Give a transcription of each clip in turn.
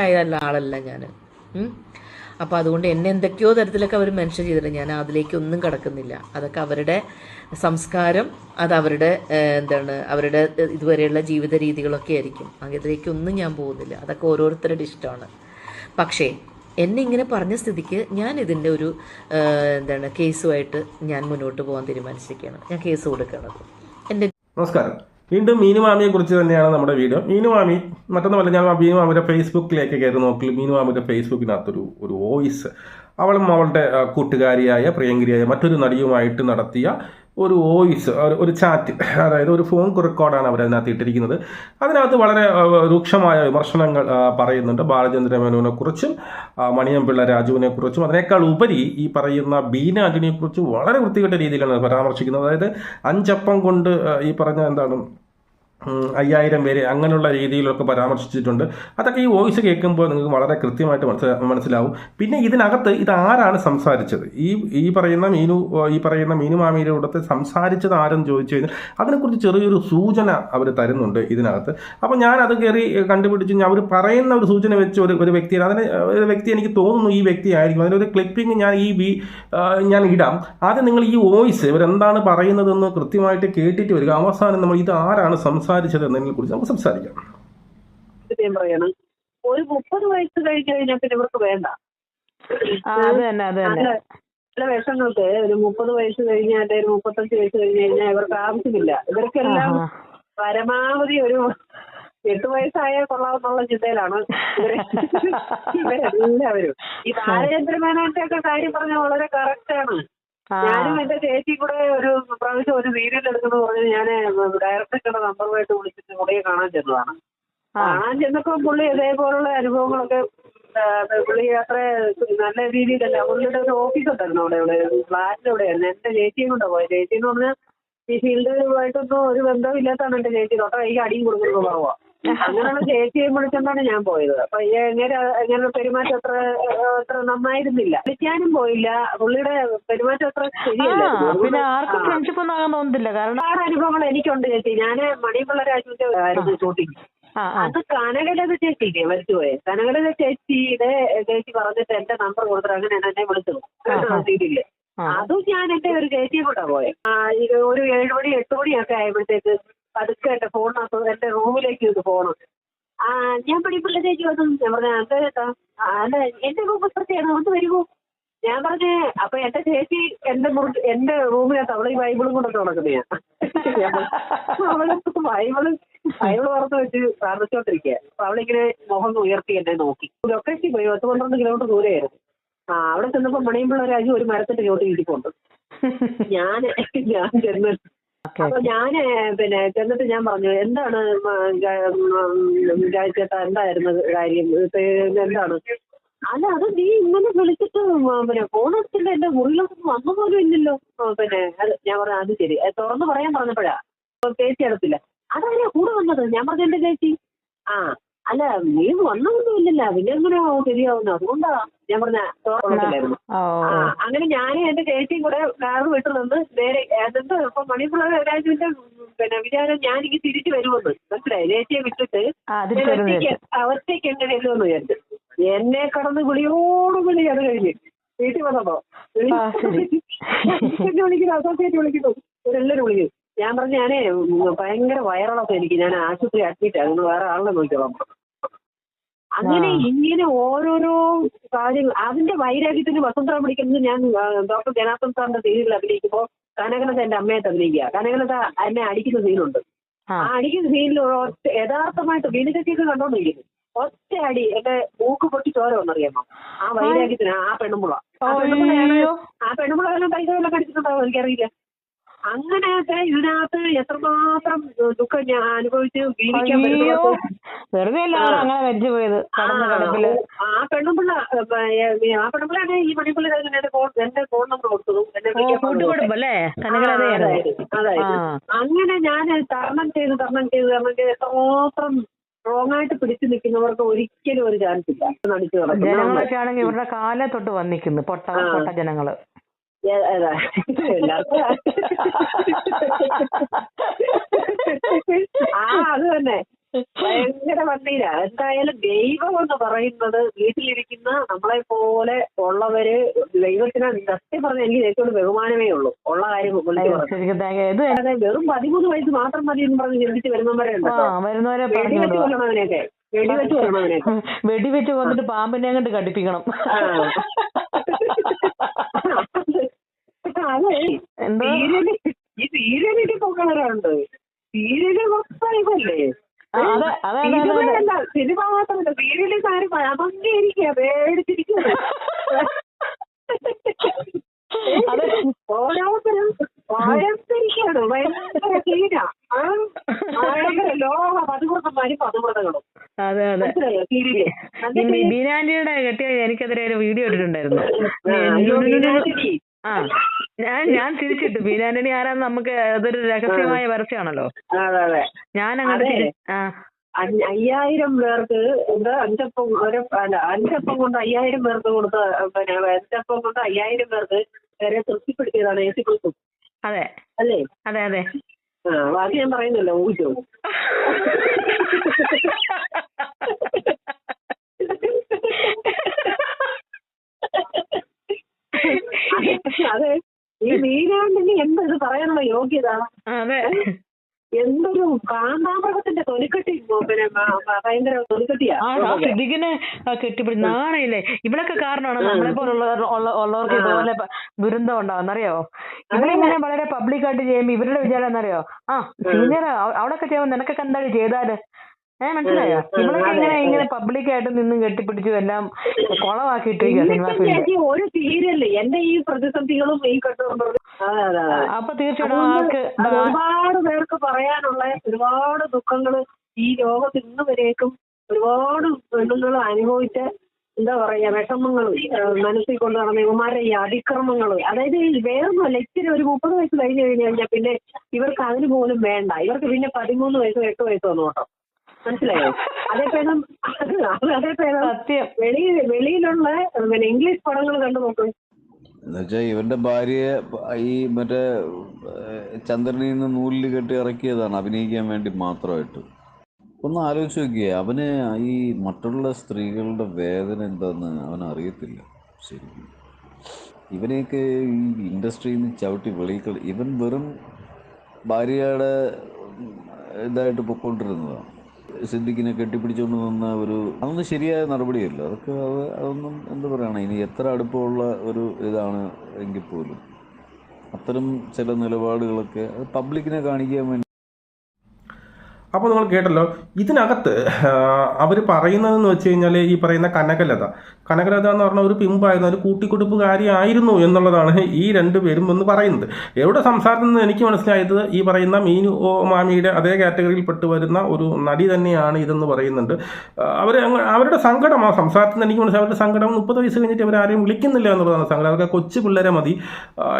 ആയ ആളല്ല ഞാൻ. അപ്പോൾ അതുകൊണ്ട് എന്നെ എന്തൊക്കെയോ തരത്തിലൊക്കെ അവർ മെൻഷൻ ചെയ്തിട്ടുണ്ട്. ഞാൻ അതിലേക്കൊന്നും കടക്കുന്നില്ല. അതൊക്കെ അവരുടെ സംസ്കാരം, അത് അവരുടെ അവരുടെ ഇതുവരെയുള്ള ജീവിത രീതികളൊക്കെ ആയിരിക്കും. അതിലേക്കൊന്നും ഞാൻ പോകുന്നില്ല. അതൊക്കെ ഓരോരുത്തരുടെ ഇഷ്ടമാണ്. പക്ഷേ എന്നെ ഇങ്ങനെ പറഞ്ഞ സ്ഥിതിക്ക് ഞാൻ ഇതിൻ്റെ ഒരു കേസുമായിട്ട് ഞാൻ മുന്നോട്ട് പോകാൻ തീരുമാനിച്ചിരിക്കുകയാണ്. ഞാൻ കേസ് കൊടുക്കുന്നത്. എൻ്റെ നമസ്കാരം. വീണ്ടും മീനുമാമിയെ കുറിച്ച് തന്നെയാണ് നമ്മുടെ വീഡിയോ. മീനുമാമി മറ്റൊന്നുമല്ല, ഞാൻ മീനുമാമിയുടെ ഫേസ്ബുക്കിലേക്ക് കയറി നോക്കി. മീനുമാമിയുടെ ഫേസ്ബുക്കിനകത്തൊരു വോയിസ്, അവളും അവളുടെ കൂട്ടുകാരിയായ പ്രിയങ്കരിയായ മറ്റൊരു നടിയുമായിട്ട് നടത്തിയ ഒരു വോയിസ്, ഒരു ചാറ്റ്, അതായത് ഒരു ഫോൺ റെക്കോർഡാണ് അവരതിനകത്ത് ഇട്ടിരിക്കുന്നത്. അതിനകത്ത് വളരെ രൂക്ഷമായ വിമർശനങ്ങൾ പറയുന്നുണ്ട് ബാലചന്ദ്ര മേനോനെ കുറിച്ചും മണിയമ്പിള്ള രാജുവിനെ കുറിച്ചും. അതിനേക്കാൾ ഉപരി ഈ പറയുന്ന ബീന ആന്റണിയെ കുറിച്ച് വളരെ വൃത്തികെട്ട രീതിയിലാണ് പരാമർശിക്കുന്നത്. അതായത് 5 അപ്പം കൊണ്ട് ഈ പറഞ്ഞ 5000 പേര് അങ്ങനെയുള്ള രീതിയിലൊക്കെ പരാമർശിച്ചിട്ടുണ്ട്. അതൊക്കെ ഈ വോയിസ് കേൾക്കുമ്പോൾ നിങ്ങൾക്ക് വളരെ കൃത്യമായിട്ട് മനസ്സിലാവും. പിന്നെ ഇതിനകത്ത് ഇതാരാണ് സംസാരിച്ചത്, ഈ പറയുന്ന മീനുമാമിയുടെ കൂടത്തെ സംസാരിച്ചത് ആരെന്ന് ചോദിച്ചു കഴിഞ്ഞാൽ അതിനെക്കുറിച്ച് ചെറിയൊരു സൂചന അവർ തരുന്നുണ്ട് ഇതിനകത്ത്. അപ്പോൾ ഞാൻ അത് കയറി കണ്ടുപിടിച്ച് അവർ പറയുന്ന ഒരു സൂചന വെച്ച് ഒരു വ്യക്തിയാണ്, അതിന് ഒരു വ്യക്തി എനിക്ക് തോന്നുന്നു ഈ വ്യക്തി ആയിരിക്കും. അതിനൊരു ക്ലിപ്പിംഗ് ഞാൻ ഇടാം. ആദ്യം നിങ്ങൾ ഈ വോയിസ് ഇവരെന്താണ് പറയുന്നതെന്ന് കൃത്യമായിട്ട് കേട്ടിട്ട് വരിക. അവസാനം നമ്മൾ ഇത് ആരാണ് സംസാരിച്ചത് എന്നതിനെ കുറിച്ച് നമുക്ക് സംസാരിക്കാം. ഒരു 30 വയസ്സ് കഴിഞ്ഞ് കഴിഞ്ഞാൽ പിന്നെ ഇവർക്ക് വേണ്ട. ചില വേഷങ്ങൾക്ക് ഒരു 30 വയസ്സ് കഴിഞ്ഞാൽ 35 വയസ്സ് കഴിഞ്ഞ് കഴിഞ്ഞാൽ ഇവർക്ക് ആവശ്യമില്ല. ഇവർക്കെല്ലാം പരമാവധി ഒരു 8 വയസ്സായാൽ കൊള്ളാമെന്നുള്ള ചിന്തയിലാണ് ഇവരെല്ലാവരും. ഈ ബാലചന്ദ്ര മേനോന്റെ ഒക്കെ കാര്യം പറഞ്ഞാൽ വളരെ കറക്റ്റാണ്. ഞാനും എന്റെ ചേച്ചി കൂടെ ഒരു പ്രാവശ്യം ഒരു സീരിയൽ എടുക്കുന്നു പറഞ്ഞ് ഞാൻ ഡയറക്ടറുടെ നമ്പറുമായിട്ട് വിളിച്ചിട്ട് പുള്ളിയെ കാണാൻ ചെന്നതാണ്. കാണാൻ ചെന്നപ്പോൾ പുള്ളി ഇതേപോലുള്ള അനുഭവങ്ങളൊക്കെ പുള്ളി അത്ര നല്ല രീതിയിലല്ല. പുള്ളിയുടെ ഒരു ഓഫീസ് ഉണ്ടായിരുന്നു അവിടെ ഫ്ലാറ്റിന്റെ അവിടെയായിരുന്നു. എന്റെ ചേച്ചിയും കൊണ്ടാ പോയത്. ചേച്ചി എന്ന് പറഞ്ഞാൽ ഈ ഫീൽഡുമായിട്ടൊന്നും ഒരു ബന്ധമില്ലാത്താണ് എന്റെ ചേച്ചി. തൊട്ട കൈക്ക് അടിയും കൊടുക്കുന്നത് കുറവാ. അങ്ങനെയുള്ള ചേച്ചിയെ വിളിച്ചോണ്ടാണ് ഞാൻ പോയത്. അപ്പൊ എങ്ങനെ പെരുമാറ്റം അത്ര നന്നായിരുന്നില്ല. വിളിക്കാനും പോയില്ല. പുള്ളിയുടെ പെരുമാറ്റം അത്ര ശരിയല്ല. ഒരുപാട് അനുഭവങ്ങൾ എനിക്കുണ്ട് ചേച്ചി. ഞാന് മണിയമ്പിള്ള രാജുവിന്റെ ആയിരുന്നു ഷൂട്ടിങ്. അത് കനകലത ചേച്ചിക്ക് മരിച്ചുപോയെ. കനകലത ചേച്ചിയുടെ ചേച്ചി പറഞ്ഞിട്ട് എന്റെ നമ്പർ കൊടുത്തിട്ട് അങ്ങനെയാണ് എന്നെ വിളിച്ചത് സീരിയല്. അതും ഞാൻ എന്റെ ഒരു ചേച്ചിയെ കൊണ്ടാ പോയെ. ഒരു 7 മണി 8 മണിയൊക്കെ ആയപ്പോഴത്തേക്ക് പതുക്കെ എന്റെ ഫോണിനകത്ത് എന്റെ റൂമിലേക്ക് ഇത് പോകണം. ഞാൻ പഠിപ്പിള്ള ചേച്ചി വന്നു. ഞാൻ പറഞ്ഞ എന്താ അല്ല എന്റെ റൂം പ്രത്യേകം ഒന്ന് വരുമോ? ഞാൻ പറഞ്ഞേ അപ്പൊ എന്റെ ചേച്ചി എന്റെ റൂമിനകത്ത് അവളെ ഈ ബൈബിളും കൊണ്ടൊക്കെ നടക്കുന്നയാ. അവള് ബൈബിള് പുറത്ത് വെച്ച് പ്രാർത്ഥിച്ചോണ്ടിരിക്കുക. അപ്പൊ അവളിങ്ങനെ മുഖം ഉയർത്തി എന്നെ നോക്കി. ലൊക്കേഷൻ പോയി 10-12 കിലോമീറ്റർ ദൂരെയായിരുന്നു. അവിടെ ചെന്നപ്പോ മണിയമ്പിള്ള രാജു ഒരു മരത്തിന്റെ ചോട്ടിൽ ഇരിപ്പുണ്ട്. ഞാൻ ചെന്ന് അപ്പൊ ഞാന് ചെന്നിട്ട് ഞാൻ പറഞ്ഞു എന്താണ് ചേട്ടാ എന്തായിരുന്നു കാര്യം, എന്താണ്? അല്ല അത് നീ ഇങ്ങനെ വിളിച്ചിട്ട് ഫോൺ എടുത്തില്ല, എന്റെ മുറിയിലൊന്നും വന്നു പോലും ഇല്ലല്ലോ. ഞാൻ പറഞ്ഞു അത് ശരി, തുറന്നു പറയാൻ പറഞ്ഞപ്പോഴാ ചേച്ചി എടുത്തില്ല. അതാരാ കൂടെ വന്നത്? ഞാൻ പറഞ്ഞു എന്റെ ചേച്ചി. അല്ല നീ വന്നൊന്നും ഇല്ലല്ല, പിന്നെ എങ്ങനെ ശരിയാവുന്നു? അതുകൊണ്ടാ ഞാൻ പറഞ്ഞ തുറന്നില്ലായിരുന്നു. അങ്ങനെ ഞാനും എന്റെ ചേച്ചിയും കൂടെ കാറ് വീട്ടിൽ നിന്ന് നേരെ എന്നിട്ട് ഇപ്പൊ മണിപ്പുള്ള രാജുവിന്റെ വിചാരം ഞാനിക്ക് തിരിച്ചു വരുമെന്ന് മനസ്സിലായി. ചേച്ചിയെ വിട്ടിട്ട് ഒറ്റയ്ക്ക് എങ്ങനെ ചെല്ലുമെന്ന് വിചാരിച്ചു. എന്നെ കടന്ന് വിളിയോട് വിളി. അത് കഴിഞ്ഞ് വീട്ടിൽ വന്നപ്പോ വിളിക്കുന്നു, അസോസിയേറ്റ് വിളിക്കുന്നു, ഇവരെല്ലാരും വിളിക്കുന്നു. ഞാൻ പറഞ്ഞു ഞാനേ ഭയങ്കര വയറിളക്കം എനിക്ക്, ഞാൻ ആശുപത്രി അഡ്മിറ്റ് ആകുന്നു, വേറെ ആളിനെ നോക്കിയോളാം. അങ്ങനെ ഇങ്ങനെ ഓരോരോ കാര്യങ്ങൾ. അതിന്റെ വൈരാഗ്യത്തിന് വസന്തറ പിടിക്കുന്നത് ഞാൻ ഡോക്ടർ ജനാർദ്ദൻ സാറിന്റെ സീരിയലിൽ അഭിനയിക്കുമ്പോൾ കനകലത എന്റെ അമ്മയായിട്ട് അഭിനയിക്കുക. കനകലത എന്നെ അടിക്കുന്ന സീനുണ്ട്. ആ അടിക്കുന്ന സീനിൽ യഥാർത്ഥമായിട്ട് വീണിച്ചൊക്കെ കണ്ടോണ്ടിരിക്കുന്നു. ഒറ്റ അടി എന്റെ മൂക്ക് പൊട്ടി ചോര വന്നറിയാമോ? ആ വൈരാഗ്യത്തിന് ആ പെണ്ണുമ്പുള പൈസ വല്ലതും കടിച്ചിട്ടുണ്ടാവും എനിക്കറിയില്ല. അങ്ങനെയൊക്കെ ഇതിനകത്ത് എത്രമാത്രം ദുഃഖം ഞാൻ അനുഭവിച്ച് ജീവിക്കാൻ പറ്റുന്നത്. ആ പെണ്ണുമ്പിള്ളാണ് ഈ മണിപ്പുള്ളി എന്റെ ഫോൺ നമ്പർ കൊടുത്തതും അതായത് അങ്ങനെ ഞാൻ തരണം ചെയ്ത് എത്രമാത്രം സ്ട്രോങ് ആയിട്ട് പിടിച്ചു നിൽക്കുന്നവർക്ക് ഒരിക്കലും ഒരു ചാൻസ് ഇല്ല. നടിച്ചു ജനങ്ങളൊക്കെയാണെങ്കിൽ ഇവരുടെ കാലെ തൊട്ട് വന്നിക്കുന്നു പൊട്ട ജനങ്ങള്. അത് തന്നെ ഭയങ്കര വണ്ടീല. എന്തായാലും ദൈവം എന്ന് പറയുന്നത് വീട്ടിലിരിക്കുന്ന നമ്മളെ പോലെ ഉള്ളവര് ദൈവത്തിന് സത്യം പറഞ്ഞാൽ എനിക്ക് ഏറ്റവും ബഹുമാനമേ ഉള്ളൂ. ഉള്ള കാര്യം അതെ, വെറും 13 വയസ്സ് മാത്രം മതി എന്ന് പറഞ്ഞ് ചിന്തിച്ച് വരുന്നവരെ വെടിവെച്ച് കൊല്ലണവനെയൊക്കെ വെടിവെച്ച് കൊല്ലണവനെയൊക്കെ വെടിവെച്ച് കൊന്നിട്ട് പാമ്പിനെ അങ്ങോട്ട് കടിപ്പിക്കണം. അതെ, ഈ സീരിയലിൽ പോകാറുണ്ട്. സീരിയല് മൊത്തം ഇതല്ലേ, സിനിമ മാത്രമല്ല സീരിയലിൽ ആരും അമങ്ങിയിരിക്കുക, പേടിച്ചിരിക്കുക. ഓരോരുത്തരും ഭയങ്കരിക്കാണ്, ഭയങ്കര സീന, ഭയങ്കര ലോക പതിവ്രതന്മാരും പതിവ്രതകളും. അതെ അതെ. ബീനാന്റിയുടെ കെട്ടിയ എനിക്കെതിരെ ഒരു വീഡിയോ ഇട്ടിട്ടുണ്ടായിരുന്നു. ഞാൻ തിരിച്ചിട്ടു. ബീനാന്റണി ആരാന്ന് നമുക്ക് അതൊരു രഹസ്യമായ പരസ്യമാണല്ലോ. ഞാൻ അങ്ങനെ 5000 പേർക്ക് എന്താ അഞ്ചപ്പം കൊണ്ട് 5000 പേർക്ക് കൊടുത്ത പിന്നെ അഞ്ചപ്പം കൊണ്ട് 5000 പേർക്ക് വരെ തൃപ്തിപ്പെടുത്തിയതാണ് AC കുറിച്ചും. അതെ അല്ലേ? അതെ അതെ. ബാക്കി ഞാൻ പറയുന്നല്ലോ, ഊഹിച്ചോ. അതെ, ഈ ബീനാന്റിന് എന്ത് പറയാനുള്ള യോഗ്യത? എന്തൊരു കാന്താമൃഗത്തിന്റെ തൊലിക്കെട്ടി, പിന്നെ ഭയങ്കര തൊലിക്കെട്ടിയാ. സിദ്ദിഖിനെ കെട്ടിപ്പിടി നാണയില്ലേ. ഇവളൊക്കെ കാരണമാണ് നമ്മളെ പോലുള്ളവർക്ക് ഇതുപോലെ ദുരന്തം ഉണ്ടാവുന്നറിയോ. ഇവരിങ്ങനെ വളരെ പബ്ലിക്കായിട്ട് ചെയ്യുമ്പോ ഇവരുടെ വിചാരം എന്നറിയോ, സീനിയർ അവിടൊക്കെ ചെയ്യുമ്പോ നിനക്കൊക്കെ എന്തായാലും ചെയ്താല് മനസ്സിലായോ. ഇവളൊക്കെ ഇങ്ങനെ പബ്ലിക്കായിട്ട് നിന്നും കെട്ടിപ്പിടിച്ചു എല്ലാം കൊളവാക്കിയിട്ടിരിക്കുക സിനിമ ഫീൽഡ്. ഒരു സീരിയല് എന്റെ ഈ പ്രതിസന്ധികളും ഈ അപ്പൊ തീർച്ചയായിട്ടും ഒരുപാട് പേർക്ക് പറയാനുള്ള ഒരുപാട് ദുഃഖങ്ങള് ഈ ലോകത്ത് ഇന്ന് വരേക്കും ഒരുപാട് പെണ്ണുങ്ങൾ അനുഭവിച്ച എന്താ പറയാ വിഷമങ്ങളും മനസ്സിൽ കൊണ്ട് നടന്ന ഇവന്മാരുടെ ഈ അതിക്രമങ്ങൾ. അതായത് വേറൊന്നുമല്ല, ഇച്ചിരി ഒരു 30 വയസ്സ് കഴിഞ്ഞ് കഴിഞ്ഞാൽ പിന്നെ ഇവർക്ക് അതിന് പോലും വേണ്ട. ഇവർക്ക് പിന്നെ 13 വയസ്സോ 8 വയസ്സോ വന്നു കേട്ടോ, മനസ്സിലായോ. അതേപേദം വെളിയിലുള്ള പിന്നെ ഇംഗ്ലീഷ് പടങ്ങൾ കണ്ടു നോക്കും. എന്നുവെച്ചാൽ ഇവന്റെ ഭാര്യയെ ഈ മറ്റേ ചന്ദ്രനിൽ നിന്ന് നൂലിൽ കെട്ടി ഇറക്കിയതാണ് അഭിനയിക്കാൻ വേണ്ടി മാത്രമായിട്ട്. ഒന്ന് ആലോചിച്ച് നോക്കിയേ, അവന് ഈ മറ്റുള്ള സ്ത്രീകളുടെ വേദന എന്താന്ന് അവൻ അറിയത്തില്ല ശരിക്കും. ഇവനെയൊക്കെ ഈ ഇൻഡസ്ട്രിയിൽ നിന്ന് ചവിട്ടി വെളിയിൽ ഇവൻ വെറും ഭാര്യയുടെ ഇതായിട്ട് പൊയ്ക്കൊണ്ടിരുന്നതാണ്. സിദ്ദിഖിനെ കെട്ടിപ്പിടിച്ചുകൊണ്ട് നിന്ന അതൊന്നും ശരിയായ നടപടിയല്ല. അതൊന്നും എന്താ പറയുക, ഇനി എത്ര അടുപ്പമുള്ള ഒരു ഇതാണ് എങ്കിൽ പോലും അത്തരം ചില നിലപാടുകളൊക്കെ പബ്ലിക്കിനെ കാണിക്കാൻ വേണ്ടി. അപ്പോൾ നിങ്ങൾ കേട്ടല്ലോ, ഇതിനകത്ത് അവർ പറയുന്നതെന്ന് വെച്ച് കഴിഞ്ഞാൽ ഈ പറയുന്ന കനകലത എന്ന് പറഞ്ഞ ഒരു പിമ്പായിരുന്നു, ഒരു കൂട്ടിക്കൊടുപ്പുകാരിയായിരുന്നു എന്നുള്ളതാണ് ഈ രണ്ടുപേരും എന്ന് പറയുന്നത്. എവിടെ സംസാരത്തിൽ നിന്ന് എനിക്ക് മനസ്സിലായത് ഈ പറയുന്ന മീനു മാമിയുടെ അതേ കാറ്റഗറിയിൽ പെട്ട് വരുന്ന ഒരു നടി തന്നെയാണ് ഇതെന്ന് പറയുന്നുണ്ട്. അവരുടെ സങ്കടം ആ സംസാരത്തിൽ നിന്ന് എനിക്ക് മനസ്സിലായി. അവരുടെ സങ്കടം 30 വയസ്സ് കഴിഞ്ഞിട്ട് അവരാരെയും വിളിക്കുന്നില്ല എന്നുള്ളതാണ് സങ്കടം. അവർക്ക് കൊച്ചു പിള്ളേരെ മതി,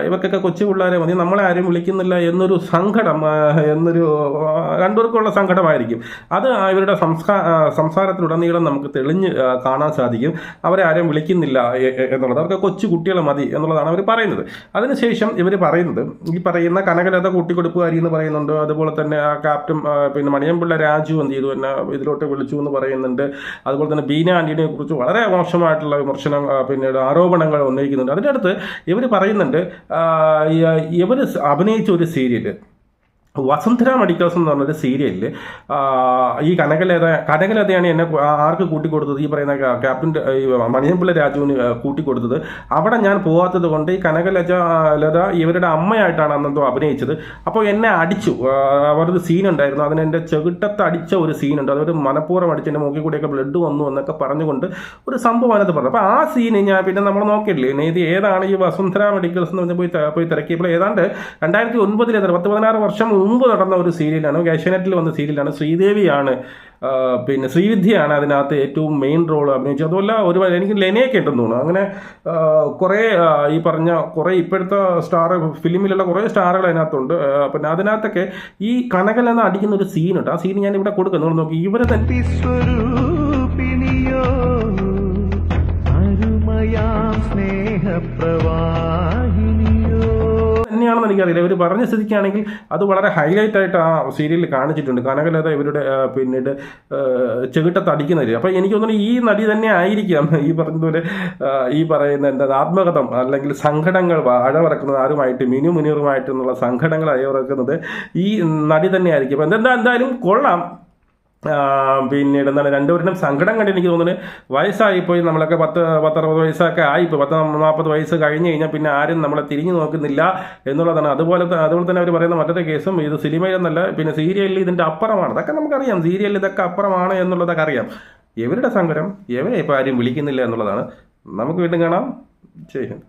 ഇവർക്കൊക്കെ കൊച്ചു പിള്ളേരെ മതി, നമ്മളെ ആരെയും വിളിക്കുന്നില്ല എന്നൊരു സങ്കടം, എന്നൊരു രണ്ടുപേർക്കുള്ള സങ്കടമായിരിക്കും. അത് ഇവരുടെ സംസാരത്തിലുടനീളം നമുക്ക് തെളിഞ്ഞ് കാണാൻ സാധിക്കും. അവരെ ആരെയും വിളിക്കുന്നില്ല എന്നുള്ളത്, അവർക്ക് കൊച്ചു കുട്ടികളെ മതി എന്നുള്ളതാണ് അവർ പറയുന്നത്. അതിനുശേഷം ഇവർ പറയുന്നത് ഈ പറയുന്ന കനകലത കൂട്ടിക്കൊടുപ്പുകാരി എന്ന് പറയുന്നുണ്ട്. അതുപോലെ തന്നെ ആ ക്യാപ്റ്റൻ പിന്നെ മണിയമ്പിള്ള രാജു എന്ത് ചെയ്തു എന്നെ ഇതിലോട്ട് വിളിച്ചു എന്ന് പറയുന്നുണ്ട്. അതുപോലെ തന്നെ ബീന ആന്റണിയെ കുറിച്ച് വളരെ മോശമായിട്ടുള്ള വിമർശനം പിന്നീട് ആരോപണങ്ങൾ ഉന്നയിക്കുന്നുണ്ട്. അതിൻ്റെ അടുത്ത് ഇവർ പറയുന്നുണ്ട് ഇവർ അഭിനയിച്ച ഒരു സീരിയല് വസുന്ധര മെഡിക്കൽസ് എന്ന് പറഞ്ഞൊരു സീരിയലിൽ ഈ കനകലതയാണ് എന്നെ ആർക്ക് കൂട്ടിക്കൊടുത്തത്, ഈ പറയുന്ന ക്യാപ്റ്റൻ മണിയമ്പിള്ള രാജുവിന് കൂട്ടിക്കൊടുത്തത്. അവിടെ ഞാൻ പോകാത്തത് കൊണ്ട് ഈ കനകലത ഇവരുടെ അമ്മയായിട്ടാണ് അന്നെന്തോ അഭിനയിച്ചത്. അപ്പോൾ എന്നെ അടിച്ചു, അവരൊരു സീനുണ്ടായിരുന്നു, അതിന് എൻ്റെ ചെകിട്ടത്ത് അടിച്ച ഒരു സീനുണ്ട്, അതൊരു മനഃപൂർവ്വം അടിച്ച് എൻ്റെ മൂക്കിൽ കൂടെയൊക്കെ ബ്ലഡ് വന്നു എന്നൊക്കെ പറഞ്ഞുകൊണ്ട് ഒരു സംഭവം അതിനകത്ത് പറഞ്ഞു. അപ്പോൾ ആ സീന് ഞാൻ പിന്നെ നമ്മൾ നോക്കിയില്ലേ, ഇത് ഏതാണ് ഈ വസുന്ധര മെഡിക്കൽസ് എന്ന് പറഞ്ഞ് പോയി തിരക്കിയപ്പോൾ ഏതാണ്ട് 2009 10-16 വർഷം മുമ്പ് നടന്ന ഒരു സീരിയലാണ്, ഏഷ്യാനെറ്റിൽ വന്ന സീരിയലാണ്. ശ്രീദേവിയാണ് പിന്നെ ശ്രീവിദ്യയാണ് അതിനകത്ത് ഏറ്റവും മെയിൻ റോൾ അഭിനയിച്ചത്. അതുപോലെ എനിക്ക് ലെനയൊക്കെ ഉണ്ടെന്ന് തോന്നുന്നു. അങ്ങനെ കുറേ ഈ പറഞ്ഞ കുറേ ഇപ്പോഴത്തെ ഫിലിമിലുള്ള കുറേ സ്റ്റാറുകൾ അതിനകത്തുണ്ട്. പിന്നെ അതിനകത്തൊക്കെ ഈ കനകലെന്ന് അടിക്കുന്ന ഒരു സീനുണ്ട്. ആ സീൻ ഞാൻ ഇവിടെ കൊടുക്കുന്നു, നിങ്ങൾ നോക്കി. ഇവരെ തന്നെയാണെന്ന് എനിക്കറിയാം. നമുക്കറിയില്ല. ഇവർ പറഞ്ഞ സ്ഥിതിക്കാണെങ്കിൽ അത് വളരെ ഹൈലൈറ്റ് ആയിട്ട് ആ സീരിയലിൽ കാണിച്ചിട്ടുണ്ട്. കനകലത ഇവരുടെ പിന്നീട് ചെകിട്ടത്തടിക്കുന്നത്. അപ്പോൾ എനിക്ക് തോന്നുന്നു ഈ നടി തന്നെ ആയിരിക്കാം ഈ പറഞ്ഞതുപോലെ ഈ പറയുന്ന എന്താ ആത്മകഥം അല്ലെങ്കിൽ സങ്കടങ്ങൾ അഴവറക്കുന്നത് ആരുമായിട്ട് മിനു മുനീറുമായിട്ടെന്നുള്ള സങ്കടങ്ങൾ അയവിറക്കുന്നത് ഈ നടി തന്നെ ആയിരിക്കും. അപ്പോൾ എന്തായാലും കൊള്ളാം. പിന്നീട് എന്താണ് രണ്ടുപേരുടെയും സങ്കടം കണ്ട് എനിക്ക് തോന്നുന്നത് വയസ്സായിപ്പോയി. നമ്മളൊക്കെ 10-60 വയസ്സൊക്കെ ആയിപ്പോയി. 40 വയസ്സ് കഴിഞ്ഞ് കഴിഞ്ഞാൽ പിന്നെ ആരും നമ്മളെ തിരിഞ്ഞു നോക്കുന്നില്ല എന്നുള്ളതാണ്. അതുപോലെ തന്നെ അവർ പറയുന്ന മറ്റൊരു കേസും ഇത് സിനിമയിലെന്നല്ല, പിന്നെ സീരിയലിൽ ഇതിൻ്റെ അപ്പുറമാണ്. അതൊക്കെ നമുക്കറിയാം. സീരിയലിൽ ഇതൊക്കെ അപ്പുറമാണ് എന്നുള്ളതൊക്കെ അറിയാം. ഇവരുടെ സങ്കടം ഇവരെ ഇപ്പോൾ ആരും വിളിക്കുന്നില്ല എന്നുള്ളതാണ്. നമുക്ക് വീണ്ടും കാണാം. ജയ് ഹിന്ദ്.